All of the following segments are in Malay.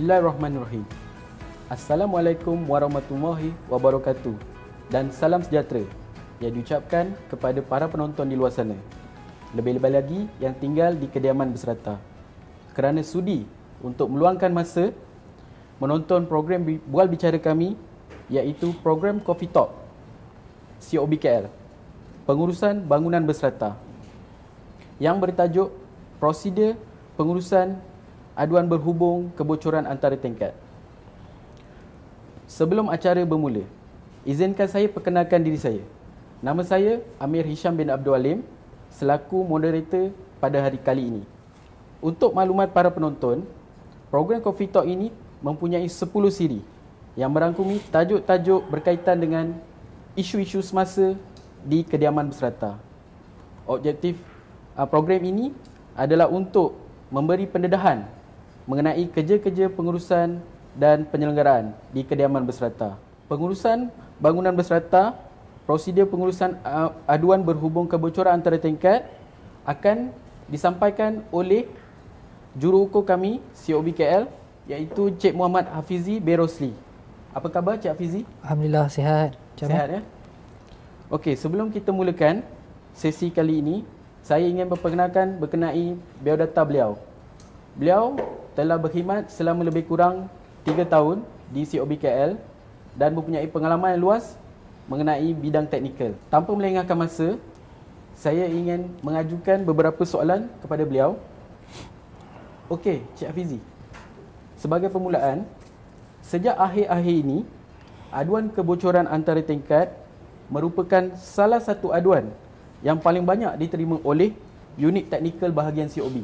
Bismillahirrahmanirrahim. Assalamualaikum warahmatullahi wabarakatuh dan salam sejahtera yang diucapkan kepada para penonton di luar sana. Lebih-lebih lagi yang tinggal di kediaman berserata. Kerana sudi untuk meluangkan masa menonton program Bual Bicara kami, iaitu program Coffee Talk COBKL, Pengurusan Bangunan Berserata, yang bertajuk Prosedur Pengurusan Aduan Berhubung Kebocoran Antara Tingkat. Sebelum acara bermula, izinkan saya perkenalkan diri saya. Nama saya Amir Hisham bin Abdul Alim, selaku moderator pada hari kali ini. Untuk maklumat para penonton, program Coffee Talk ini mempunyai 10 siri yang merangkumi tajuk-tajuk berkaitan dengan isu-isu semasa di kediaman berserata. Objektif program ini adalah untuk memberi pendedahan mengenai kerja-kerja pengurusan dan penyelenggaraan di kediaman berserata. Pengurusan bangunan berserata, prosedur pengurusan aduan berhubung kebocoran antara tingkat akan disampaikan oleh juruukur kami COBKL, iaitu Cik Muhammad Hafizi Berosli. Apa khabar Cik Hafizi? Alhamdulillah sihat. Sihat ya? Okey, sebelum kita mulakan sesi kali ini, saya ingin memperkenalkan berkenai biodata beliau. Beliau telah berkhidmat selama lebih kurang 3 tahun di COBKL dan mempunyai pengalaman yang luas mengenai bidang teknikal. Tanpa melengahkan masa, saya ingin mengajukan beberapa soalan kepada beliau. Okey, Cik Hafizi. Sebagai permulaan, sejak akhir-akhir ini, aduan kebocoran antara tingkat merupakan salah satu aduan yang paling banyak diterima oleh unit teknikal bahagian COB.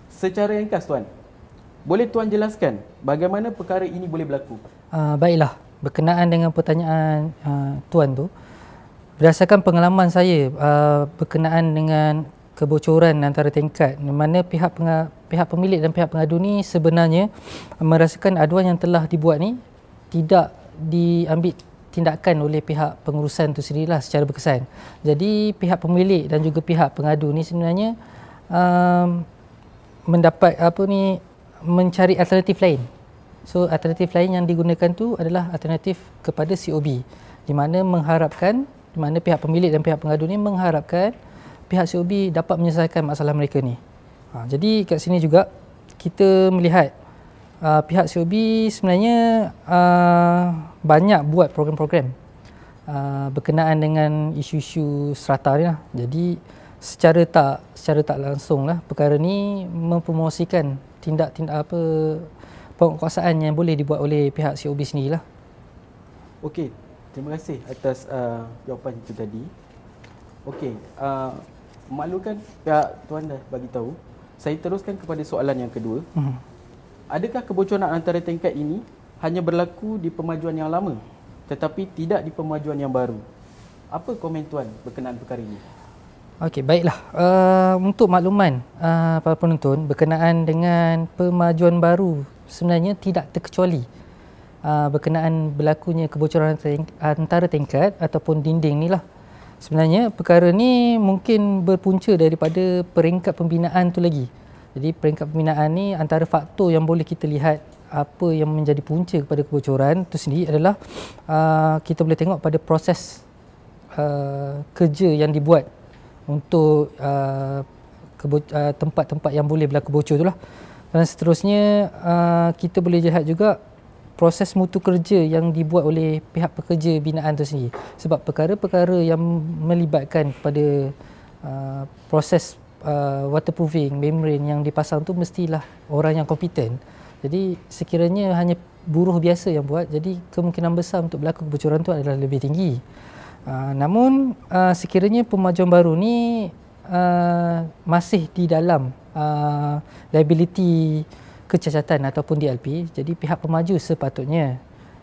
Secara ringkas Tuan, boleh Tuan jelaskan bagaimana perkara ini boleh berlaku? Baiklah, berkenaan dengan pertanyaan Tuan tu, berdasarkan pengalaman saya berkenaan dengan kebocoran antara tingkat, di mana pihak pemilik dan pihak pengadu ni sebenarnya merasakan aduan yang telah dibuat ni tidak diambil tindakan oleh pihak pengurusan tu sendirilah secara berkesan. Jadi pihak pemilik dan juga pihak pengadu ni sebenarnya mencari alternatif lain. So alternatif lain yang digunakan tu adalah alternatif kepada COB, di mana pihak pemilik dan pihak pengadu ni mengharapkan pihak COB dapat menyelesaikan masalah mereka ni. Jadi kat sini juga kita melihat pihak COB sebenarnya banyak buat program-program berkenaan dengan isu-isu strata ni lah. Jadi secara tak langsung lah perkara ni mempromosikan tindak-tindak penguasaan yang boleh dibuat oleh pihak COB sendirilah. Okey, terima kasih atas jawapan itu tadi. Okey, maklumkan pihak Tuan dah bagi tahu. Saya teruskan kepada soalan yang kedua. Adakah kebocoran antara tingkat ini hanya berlaku di pemajuan yang lama tetapi tidak di pemajuan yang baru? Apa komen Tuan berkenaan perkara ini? Okey, baiklah. Untuk makluman para penonton berkenaan dengan pemajuan baru, sebenarnya tidak terkecuali berkenaan berlakunya kebocoran antara tingkat ataupun dinding ni lah. Sebenarnya perkara ni mungkin berpunca daripada peringkat pembinaan tu lagi. Jadi peringkat pembinaan ni antara faktor yang boleh kita lihat apa yang menjadi punca kepada kebocoran tu sendiri adalah kita boleh tengok pada proses kerja yang dibuat untuk tempat-tempat yang boleh berlaku bocor tu lah. Dan seterusnya kita boleh lihat juga proses mutu kerja yang dibuat oleh pihak pekerja binaan itu sendiri. Sebab perkara-perkara yang melibatkan pada proses waterproofing, membrane yang dipasang tu mestilah orang yang kompeten. Jadi sekiranya hanya buruh biasa yang buat, jadi kemungkinan besar untuk berlaku kebocoran tu adalah lebih tinggi. Namun sekiranya pemajuan baru ni masih di dalam liability kecacatan ataupun DLP, jadi pihak pemaju sepatutnya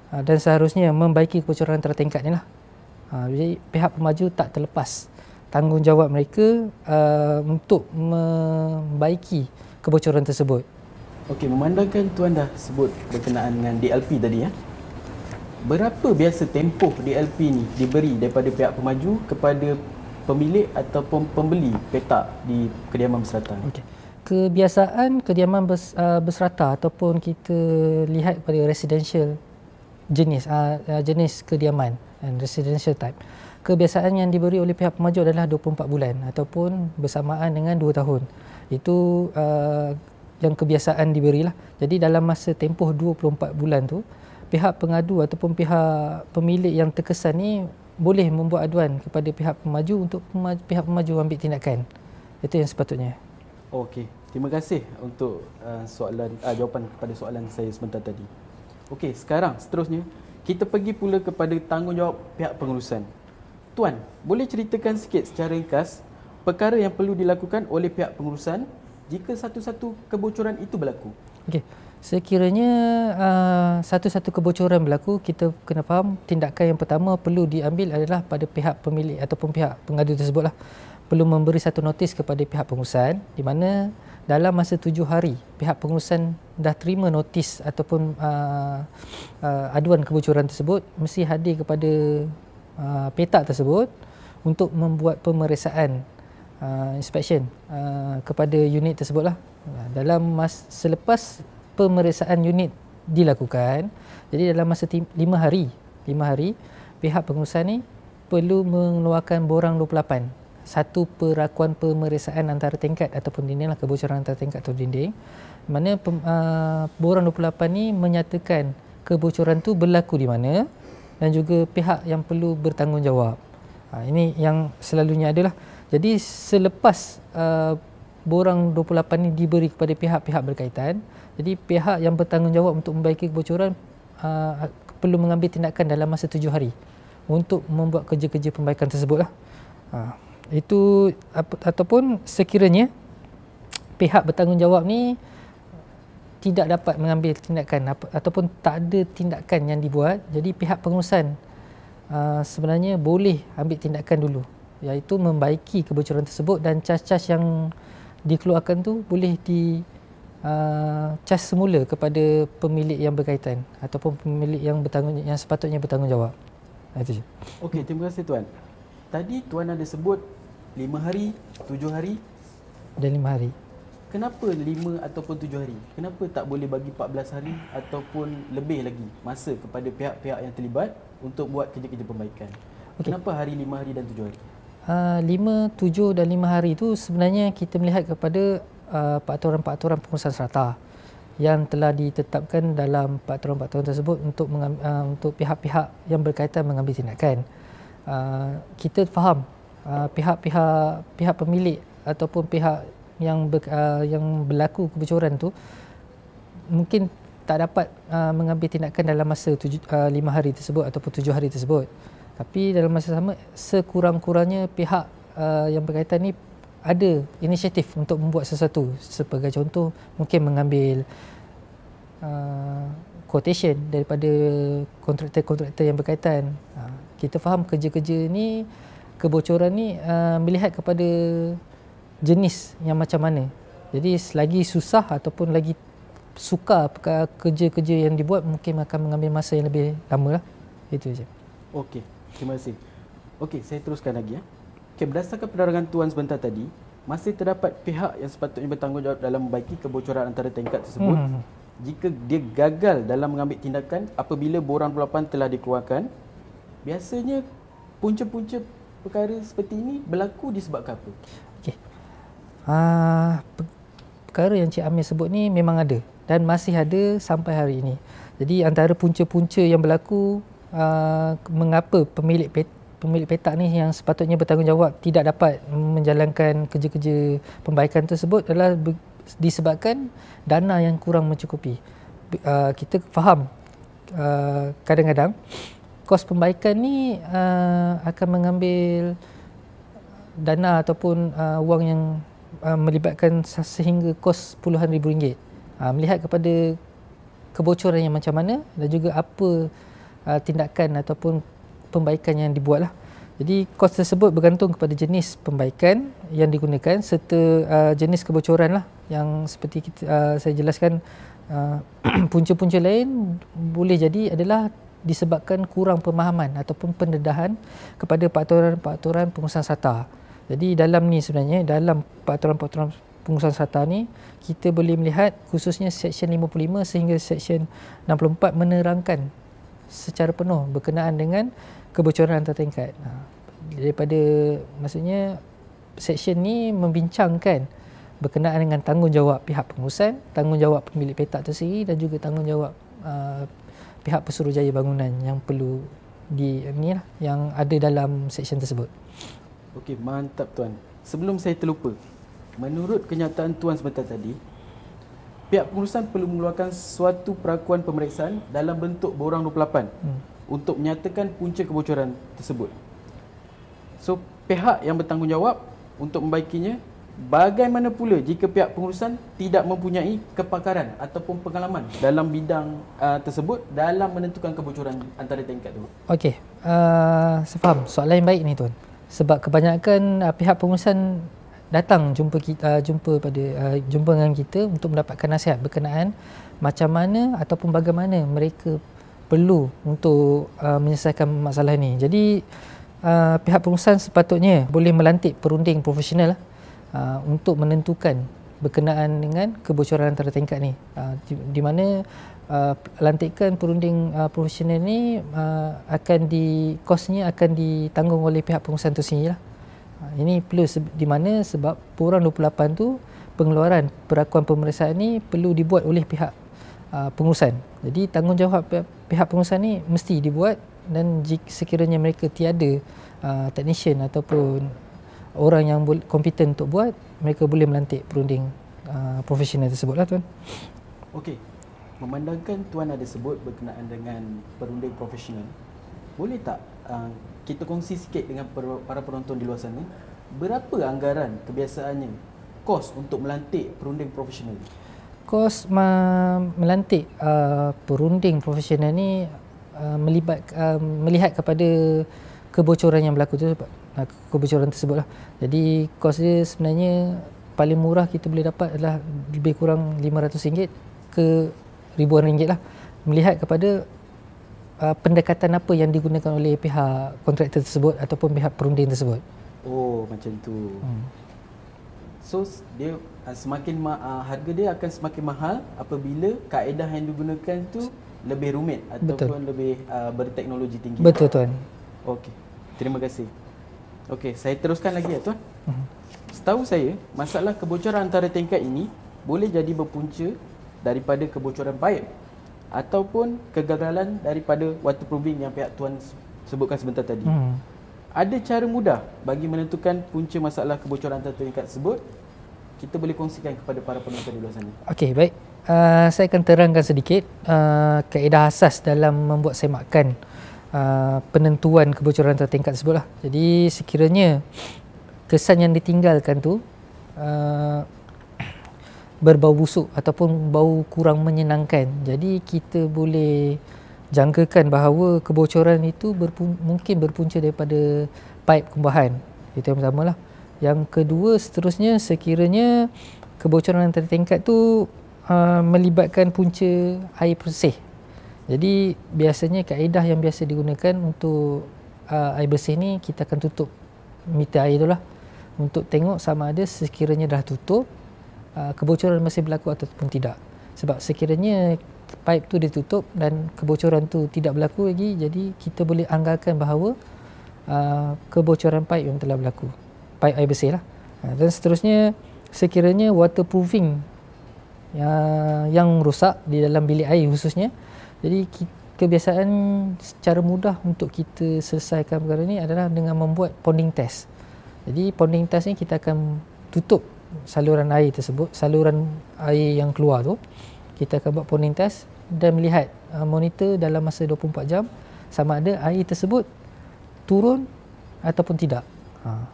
dan seharusnya membaiki kebocoran antara tingkat ni lah. Jadi pihak pemaju tak terlepas tanggungjawab mereka untuk membaiki kebocoran tersebut. Okey, memandangkan Tuan dah sebut berkenaan dengan DLP tadi ya. Berapa biasa tempoh DLP ni diberi daripada pihak pemaju kepada pemilik ataupun pembeli petak di kediaman berserata? Okey. Kebiasaan kediaman berserata ataupun kita lihat pada residential jenis kediaman and residential type. Kebiasaan yang diberi oleh pihak pemaju adalah 24 bulan ataupun bersamaan dengan 2 tahun. Itu yang kebiasaan diberilah. Jadi dalam masa tempoh 24 bulan tu, pihak pengadu ataupun pihak pemilik yang terkesan ni boleh membuat aduan kepada pihak pemaju untuk pihak pemaju ambil tindakan. Itu yang sepatutnya. Okey, terima kasih untuk jawapan kepada soalan saya sebentar tadi. Okey, sekarang seterusnya kita pergi pula kepada tanggungjawab pihak pengurusan. Tuan, boleh ceritakan sikit secara ringkas perkara yang perlu dilakukan oleh pihak pengurusan jika satu-satu kebocoran itu berlaku? Okey, sekiranya satu-satu kebocoran berlaku, kita kena faham tindakan yang pertama perlu diambil adalah pada pihak pemilik ataupun pihak pengadu tersebutlah. Perlu memberi satu notis kepada pihak pengurusan di mana dalam masa 7 hari pihak pengurusan dah terima notis ataupun aduan kebocoran tersebut, mesti hadir kepada petak tersebut untuk membuat pemeriksaan inspection kepada unit tersebutlah. Selepas pemeriksaan unit dilakukan, jadi dalam masa 5 hari pihak pengurusan ni perlu mengeluarkan borang 28, satu perakuan pemeriksaan antara tingkat ataupun dinding lah, kebocoran antara tingkat atau dinding, mana borang 28 ni menyatakan kebocoran tu berlaku di mana dan juga pihak yang perlu bertanggungjawab. Ini yang selalunya adalah. Jadi selepas borang 28 ni diberi kepada pihak-pihak berkaitan, jadi pihak yang bertanggungjawab untuk membaiki kebocoran perlu mengambil tindakan dalam masa 7 hari untuk membuat kerja-kerja pembaikan tersebutlah. Itu ataupun sekiranya pihak bertanggungjawab ni tidak dapat mengambil tindakan ataupun tak ada tindakan yang dibuat, jadi pihak pengurusan sebenarnya boleh ambil tindakan dulu, iaitu membaiki kebocoran tersebut, dan cas-cas yang dikeluarkan tu boleh cas semula kepada pemilik yang berkaitan ataupun pemilik yang sepatutnya bertanggungjawab. Itu je. Okey, terima kasih Tuan. Tadi Tuan ada sebut 5 hari, 7 hari dan 5 hari. Kenapa 5 ataupun 7 hari? Kenapa tak boleh bagi 14 hari ataupun lebih lagi masa kepada pihak-pihak yang terlibat untuk buat kerja-kerja perbaikan? Okay. Kenapa hari 5 hari dan 7 hari? 5, 7 dan 5 hari itu sebenarnya kita melihat kepada peraturan-peraturan pengurusan serata yang telah ditetapkan dalam peraturan-peraturan tersebut untuk pihak-pihak yang berkaitan mengambil tindakan. Kita faham pihak pemilik ataupun pihak yang berlaku kebocoran tu mungkin tak dapat mengambil tindakan dalam masa 5 hari tersebut ataupun 7 hari tersebut. Tapi dalam masa sama, sekurang-kurangnya pihak yang berkaitan ni ada inisiatif untuk membuat sesuatu. Sebagai contoh, mungkin mengambil quotation daripada kontraktor-kontraktor yang berkaitan. Kita faham kerja-kerja ni, kebocoran ni melihat kepada jenis yang macam mana. Jadi selagi susah ataupun lagi sukar kerja-kerja yang dibuat, mungkin akan mengambil masa yang lebih lama lah. Itu je. Okey, terima kasih. Okey, saya teruskan lagi. Okey, berdasarkan penerangan Tuan sebentar tadi, masih terdapat pihak yang sepatutnya bertanggungjawab dalam membaiki kebocoran antara tingkat tersebut. Jika dia gagal dalam mengambil tindakan apabila borang 28 telah dikeluarkan, biasanya punca-punca perkara seperti ini berlaku disebabkan apa? Okey. Perkara yang Cik Amir sebut ni memang ada dan masih ada sampai hari ini. Jadi antara punca-punca yang berlaku mengapa pemilik petak ni yang sepatutnya bertanggungjawab tidak dapat menjalankan kerja-kerja pembaikan tersebut adalah disebabkan dana yang kurang mencukupi. Kita faham kadang-kadang kos pembaikan ni akan mengambil dana ataupun wang yang melibatkan sehingga kos puluhan ribu ringgit. Melihat kepada kebocoran yang macam mana dan juga apa tindakan ataupun pembaikan yang dibuatlah. Jadi kos tersebut bergantung kepada jenis pembaikan yang digunakan serta jenis kebocoran lah, yang seperti saya jelaskan. Punca-punca lain boleh jadi adalah disebabkan kurang pemahaman ataupun pendedahan kepada peraturan-peraturan pengurusan serata. Jadi dalam ni sebenarnya, dalam peraturan-peraturan pengurusan strata ni, kita boleh melihat khususnya Seksyen 55 sehingga Seksyen 64 menerangkan secara penuh berkenaan dengan kebocoran antartingkat. Daripada maksudnya seksyen ni membincangkan berkenaan dengan tanggungjawab pihak pengurusan, tanggungjawab pemilik petak itu sendiri dan juga tanggungjawab pihak pesuruhjaya bangunan yang perlu yang ada dalam seksyen tersebut. Okey, mantap Tuan. Sebelum saya terlupa, menurut kenyataan Tuan sebentar tadi, pihak pengurusan perlu mengeluarkan suatu perakuan pemeriksaan dalam bentuk borang 28 untuk menyatakan punca kebocoran tersebut. So, pihak yang bertanggungjawab untuk membaikinya, bagaimana pula jika pihak pengurusan tidak mempunyai kepakaran ataupun pengalaman dalam bidang tersebut dalam menentukan kebocoran antara tingkat tu? Okey, saya faham. Soalan yang baik ni Tuan. Sebab kebanyakan pihak pengurusan datang jumpa dengan kita untuk mendapatkan nasihat berkenaan macam mana ataupun bagaimana mereka perlu untuk menyelesaikan masalah ni. Jadi pihak pengurusan sepatutnya boleh melantik perunding profesional untuk menentukan berkenaan dengan kebocoran antara tingkat ni, di mana lantikan perunding profesional ni kosnya akan ditanggung oleh pihak pengurusan itu sendiri lah. Ini perlu di mana sebab borang 28 tu pengeluaran perakuan pemeriksaan ni perlu dibuat oleh pihak pengurusan. Jadi tanggungjawab pihak pengurusan ni mesti dibuat, dan jika sekiranya mereka tiada technician ataupun orang yang kompeten untuk buat, mereka boleh melantik perunding profesional tersebut lah Tuan. Okey, memandangkan Tuan ada sebut berkenaan dengan perunding profesional, boleh tak kita kongsi sikit dengan para penonton di luar sana, berapa anggaran kebiasaannya kos untuk melantik perunding profesional? Kos melantik perunding profesional ni melihat kepada kebocoran yang berlaku tu, kebocoran tersebut lah. Jadi kos dia sebenarnya paling murah kita boleh dapat adalah lebih kurang RM500 ke ribuan ringgit lah, melihat kepada pendekatan apa yang digunakan oleh pihak kontraktor tersebut ataupun pihak perunding tersebut. Oh, macam tu. So dia semakin harga dia akan semakin mahal apabila kaedah yang digunakan tu lebih rumit ataupun lebih berteknologi tinggi. Betul Tuan. Okey, terima kasih. Okey, saya teruskan lagi ya Tuan. Setahu saya, masalah kebocoran antara tingkat ini boleh jadi berpunca daripada kebocoran paip ataupun kegagalan daripada waterproofing yang pihak Tuan sebutkan sebentar tadi. Ada cara mudah bagi menentukan punca masalah kebocoran antara tingkat tersebut? Kita boleh kongsikan kepada para penonton di luar sana. Okey, baik. Saya akan terangkan sedikit kaedah asas dalam membuat semakan penentuan kebocoran antara tingkat tersebut lah. Jadi sekiranya kesan yang ditinggalkan tu berbau busuk ataupun bau kurang menyenangkan, jadi kita boleh jangkakan bahawa kebocoran itu mungkin berpunca daripada paip kumbahan. Itu yang pertama lah. Yang kedua, seterusnya sekiranya kebocoran antara tingkat tu melibatkan punca air bersih. Jadi biasanya kaedah yang biasa digunakan untuk air bersih ni, kita akan tutup meter air tu lah untuk tengok sama ada sekiranya dah tutup kebocoran masih berlaku ataupun tidak. Sebab sekiranya paip tu ditutup dan kebocoran tu tidak berlaku lagi, jadi kita boleh anggarkan bahawa kebocoran paip yang telah berlaku, paip air bersih lah. Dan seterusnya, sekiranya waterproofing yang rosak di dalam bilik air khususnya, jadi kebiasaan secara mudah untuk kita selesaikan perkara ni adalah dengan membuat ponding test. Jadi ponding test ni kita akan tutup saluran air tersebut, saluran air yang keluar tu, kita akan buat ponding test dan melihat monitor dalam masa 24 jam sama ada air tersebut turun ataupun tidak.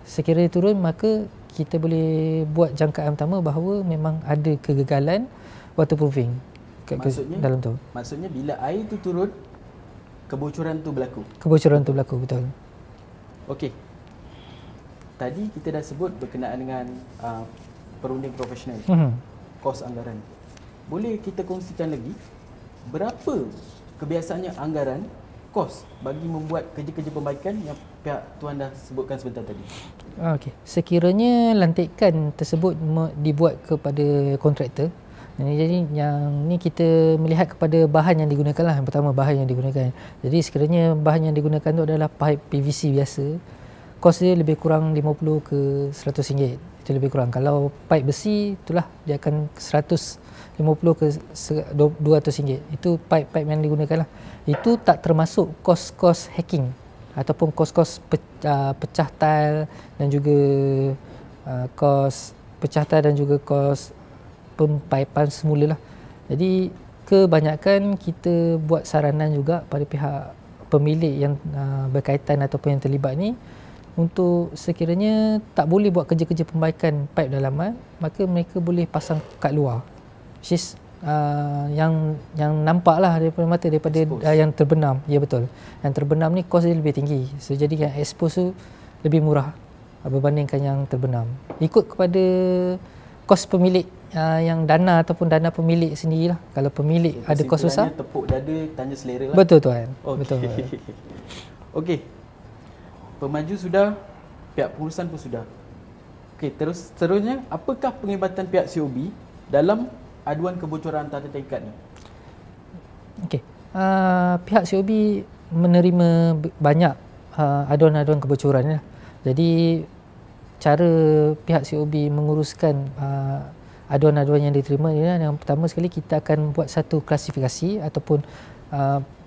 Sekiranya turun, maka kita boleh buat jangkaan pertama bahawa memang ada kegagalan waterproofing dalam tu. Maksudnya bila air tu turun, kebocoran tu berlaku. Kebocoran tu berlaku, betul. Okey. Tadi kita dah sebut berkenaan dengan perunding profesional, kos anggaran. Boleh kita kongsikan lagi berapa kebiasaannya anggaran kos bagi membuat kerja-kerja perbaikan yang pihak tuan dah sebutkan sebentar tadi. Okey. Sekiranya lantikan tersebut dibuat kepada kontraktor, jadi yang ni kita melihat kepada bahan yang digunakan lah. Yang pertama, bahan yang digunakan. Jadi sekiranya bahan yang digunakan tu adalah pipe PVC biasa, kos dia lebih kurang 50 ke 100 ringgit. Itu lebih kurang. Kalau pipe besi, itulah dia akan 150 ke 200 ringgit. Itu pipe-pipe yang digunakan lah. Itu tak termasuk kos-kos hacking ataupun kos-kos pecah tile dan juga kos pecah tile dan juga kos pempaipan semula lah. Jadi kebanyakan kita buat saranan juga pada pihak pemilik yang berkaitan ataupun yang terlibat ni, untuk sekiranya tak boleh buat kerja-kerja pembaikan pipe dalaman, maka mereka boleh pasang kat luar, which is yang nampak lah daripada mata, daripada yang terbenam. Ya, betul. Yang terbenam ni kos dia lebih tinggi, so jadi yang expose tu lebih murah berbandingkan yang terbenam. Ikut kepada kos pemilik, yang dana ataupun dana pemilik sendirilah. Kalau pemilik ada kos besar, tepuk dada tanya selera lah. Betul tuan. Okay. Betul. Okey. Pemaju sudah, pihak pengurusan pun sudah. Okey, seterusnya apakah penglibatan pihak COB dalam aduan kebocoran tata tingkat ni? Okey. Pihak COB menerima banyak aduan-aduan kebocoran lah. Jadi cara pihak COB menguruskan aduan-aduan yang diterima ialah, yang pertama sekali kita akan buat satu klasifikasi ataupun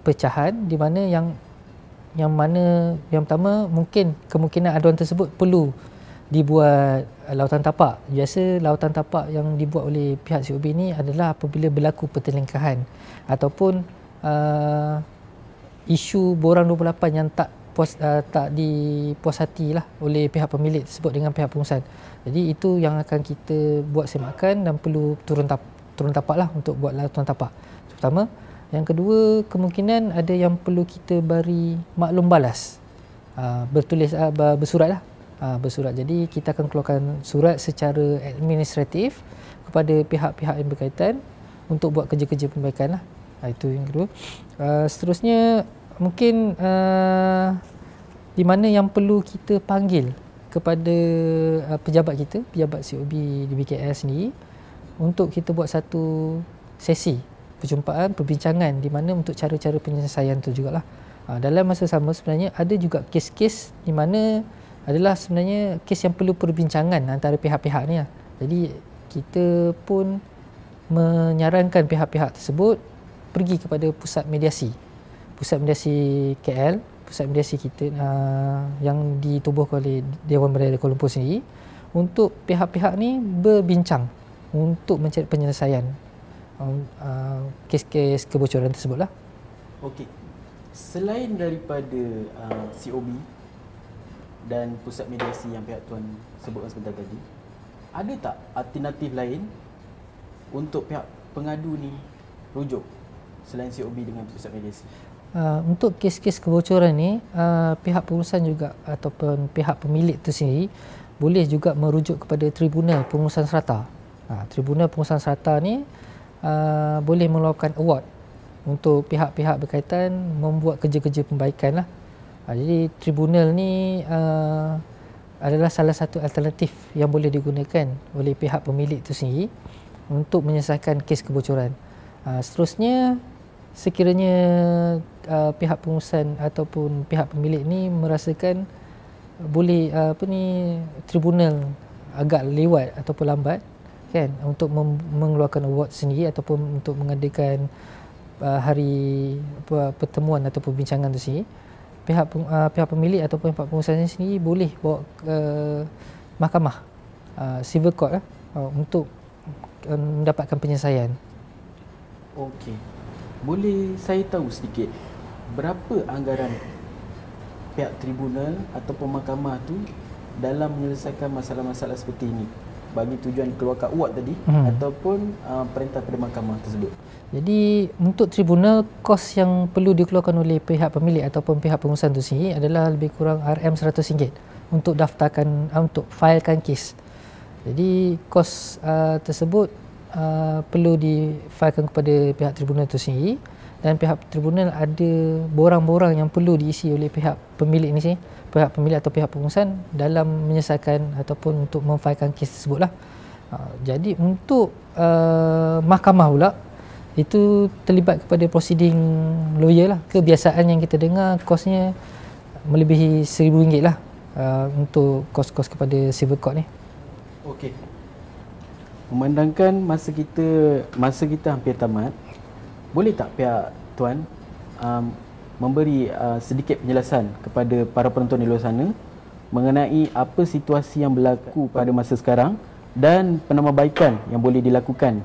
pecahan, di mana yang pertama mungkin kemungkinan aduan tersebut perlu dibuat lautan tapak. Biasa lautan tapak yang dibuat oleh pihak COB ni adalah apabila berlaku pertelingkahan ataupun isu borang 28 yang tak dipuashati lah oleh pihak pemilik tersebut dengan pihak pengurusan. Jadi itu yang akan kita buat semakan dan perlu turun tapak lah untuk buat lautan tapak. Pertama. Yang kedua, kemungkinan ada yang perlu kita beri maklum balas, bersurat lah. Bersurat. Jadi kita akan keluarkan surat secara administratif kepada pihak-pihak yang berkaitan untuk buat kerja-kerja perbaikan lah. Itu yang kedua. Seterusnya mungkin di mana yang perlu kita panggil kepada pejabat kita, pejabat COB di BKL sendiri, untuk kita buat satu sesi perjumpaan, perbincangan di mana untuk cara-cara penyelesaian tu jugalah. Dalam masa sama sebenarnya ada juga kes-kes di mana adalah sebenarnya kes yang perlu perbincangan antara pihak-pihak ni lah. Jadi kita pun menyarankan pihak-pihak tersebut pergi kepada pusat mediasi KL, pusat mediasi kita yang ditubuhkan oleh Dewan Berdaya Kuala Lumpur sendiri, untuk pihak-pihak ni berbincang untuk mencari penyelesaian kes-kes kebocoran tersebutlah. Okey. Selain daripada COB dan pusat mediasi yang pihak tuan sebutkan sebentar tadi, ada tak alternatif lain untuk pihak pengadu ni rujuk selain COB dengan pusat mediasi? Untuk kes-kes kebocoran ni, pihak pengurusan juga ataupun pihak pemilik itu sendiri boleh juga merujuk kepada Tribunal Pengurusan Serata. Tribunal Pengurusan Serata ni boleh mengeluarkan award untuk pihak-pihak berkaitan membuat kerja-kerja pembaikan lah. Jadi tribunal ni adalah salah satu alternatif yang boleh digunakan oleh pihak pemilik itu sendiri untuk menyelesaikan kes kebocoran. Seterusnya, sekiranya pihak pengurusan ataupun pihak pemilik ni merasakan boleh tribunal agak lewat ataupun lambat kan untuk mengeluarkan award sendiri ataupun untuk mengadakan hari pertemuan atau perbincangan tu sendiri, pihak pemilik ataupun pihak pengurusan sendiri boleh bawa ke mahkamah civil court untuk mendapatkan penyelesaian. Okey. Boleh saya tahu sedikit berapa anggaran pihak tribunal ataupun mahkamah tu dalam menyelesaikan masalah-masalah seperti ini, bagi tujuan keluarkan award tadi ataupun perintah pada mahkamah tersebut? Jadi untuk tribunal, kos yang perlu dikeluarkan oleh pihak pemilik ataupun pihak pengurusan itu sendiri adalah lebih kurang RM100 untuk daftarkan, untuk filekan kes. Jadi kos tersebut perlu difilekan kepada pihak tribunal itu sendiri, dan pihak tribunal ada borang-borang yang perlu diisi oleh pihak pemilik ni sini, pihak pemilik atau pihak pengurusan dalam menyelesaikan ataupun untuk memfailkan kes tersebut lah. Jadi untuk mahkamah pula itu terlibat kepada proceeding lawyer lah. Kebiasaan yang kita dengar kosnya melebihi RM1,000 lah untuk kos-kos kepada civil court ni. Okey. Memandangkan masa kita hampir tamat, boleh tak pihak tuan memberi sedikit penjelasan kepada para penonton di luar sana mengenai apa situasi yang berlaku pada masa sekarang dan penambahbaikan yang boleh dilakukan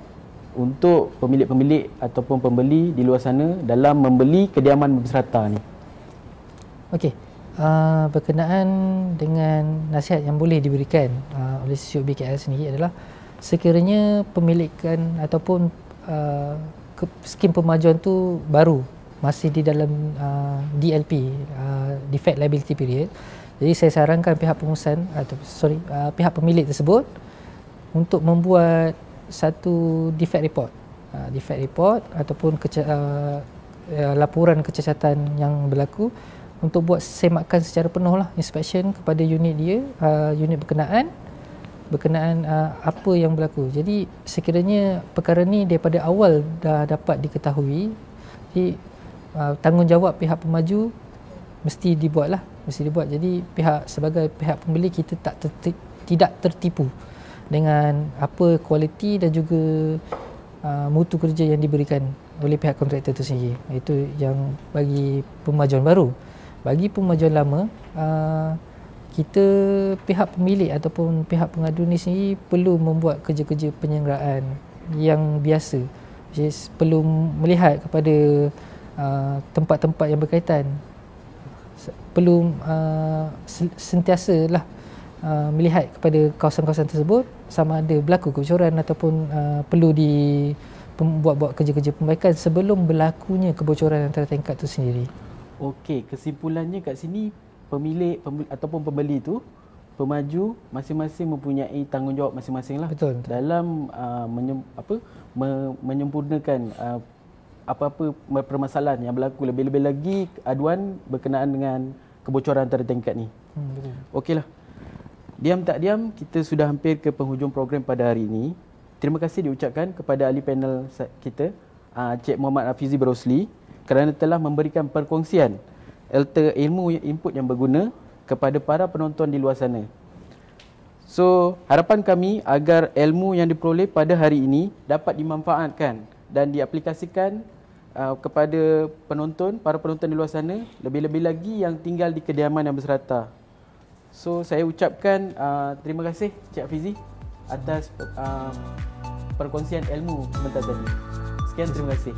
untuk pemilik-pemilik ataupun pembeli di luar sana dalam membeli kediaman berserata ni? Okey. Berkenaan dengan nasihat yang boleh diberikan oleh COB KL sendiri adalah sekiranya pemilikan ataupun skim pemajuan tu baru, masih di dalam DLP, Defect Liability Period. Jadi saya sarankan pihak pengurusan atau pihak pemilik tersebut untuk membuat satu defect report ataupun laporan kecacatan yang berlaku untuk buat semakan secara penuh lah inspection kepada unit dia, unit berkenaan apa yang berlaku. Jadi sekiranya perkara ni daripada awal dah dapat diketahui, jadi tanggungjawab pihak pemaju mesti dibuat. Jadi sebagai pihak pembeli kita tidak tertipu dengan apa kualiti dan juga mutu kerja yang diberikan oleh pihak kontraktor itu sendiri. Itu yang bagi pemajuan baru. Bagi pemajuan lama, kita pihak pemilik ataupun pihak pengadu ni sendiri perlu membuat kerja-kerja penyelenggaraan yang biasa. Jadi perlu melihat kepada tempat-tempat yang berkaitan, perlu sentiasalah melihat kepada kawasan-kawasan tersebut sama ada berlaku kebocoran ataupun perlu buat kerja-kerja perbaikan sebelum berlakunya kebocoran antara tingkat itu sendiri. Okey, kesimpulannya kat sini pemilik ataupun pembeli tu, pemaju masing-masing mempunyai tanggungjawab masing-masing lah. Betul. Dalam menyempurnakan apa-apa permasalahan yang berlaku, lebih-lebih lagi aduan berkenaan dengan kebocoran antara tingkat ni. Betul. Okeylah. Diam tak diam, kita sudah hampir ke penghujung program pada hari ini. Terima kasih diucapkan kepada ahli panel kita, Cik Muhammad Hafizi Berosli, kerana telah memberikan perkongsian ilmu input yang berguna kepada para penonton di luar sana. So, harapan kami agar ilmu yang diperoleh pada hari ini dapat dimanfaatkan dan diaplikasikan kepada para penonton di luar sana, lebih-lebih lagi yang tinggal di kediaman yang berserata. So, saya ucapkan terima kasih Cik Hafizi atas perkongsian ilmu sebentar tadi. Sekian, terima kasih.